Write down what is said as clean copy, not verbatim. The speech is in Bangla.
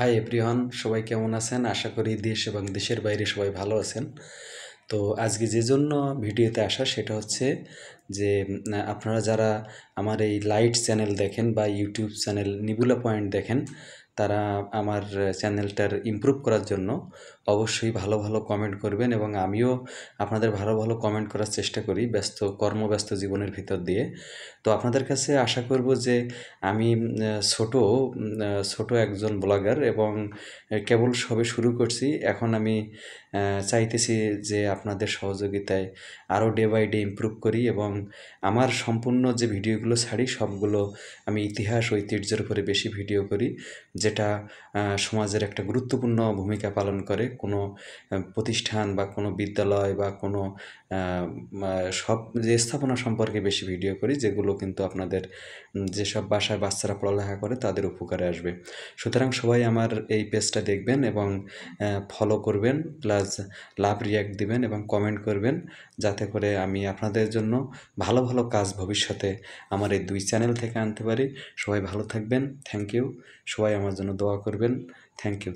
হাই এভরিওয়ান, সবাই কেমন আছেন? আশা করি দেশ এবং দেশের বাইরে সবাই ভালো আছেন। তো আজকে যে জন্য ভিডিওতে আসা সেটা হচ্ছে যে আপনারা যারা আমার এই লাইট চ্যানেল দেখেন বা ইউটিউব চ্যানেল নিবুলা পয়েন্ট দেখেন, তারা আমার চ্যানেলটার ইমপ্রুভ করার জন্য অবশ্যই ভালো ভালো কমেন্ট করবেন এবং আমিও আপনাদের ভালো ভালো কমেন্ট করার চেষ্টা করি কর্মব্যস্ত জীবনের ভিতর দিয়ে। তো আপনাদের কাছে আশা করব যে আমি ছোট একজন ব্লগার এবং কেবল সবে শুরু করছি। এখন আমি চাইতেছি যে আপনাদের সহযোগিতায় আরও ডে বাই ডে ইমপ্রুভ করি এবং আমার সম্পূর্ণ যে ভিডিওগুলো ছাড়ি সবগুলো আমি ইতিহাস ঐতিহ্যের উপরে বেশি ভিডিও করি, যেটা সমাজের একটা গুরুত্বপূর্ণ ভূমিকা পালন করে। কোনো প্রতিষ্ঠান বা কোনো বিদ্যালয় বা কোনো সব যে স্থাপনা সম্পর্কে বেশি ভিডিও করি, যেগুলো কিন্তু আপনাদের যেসব বাসায় বাচ্চারা পড়ালেখা করে তাদের উপকারে আসবে। সুতরাং সবাই আমার এই পেজটা দেখবেন এবং ফলো করবেন, প্লাস লাভ রিয়াক্ট দিবেন এবং কমেন্ট করবেন, যাতে করে আমি আপনাদের জন্য ভালো ভালো কাজ ভবিষ্যতে আমার এই 2 চ্যানেল থেকে আনতে পারি। সবাই ভালো থাকবেন। Thank you. সবাই আমার জন্য দোয়া করবেন। Thank you.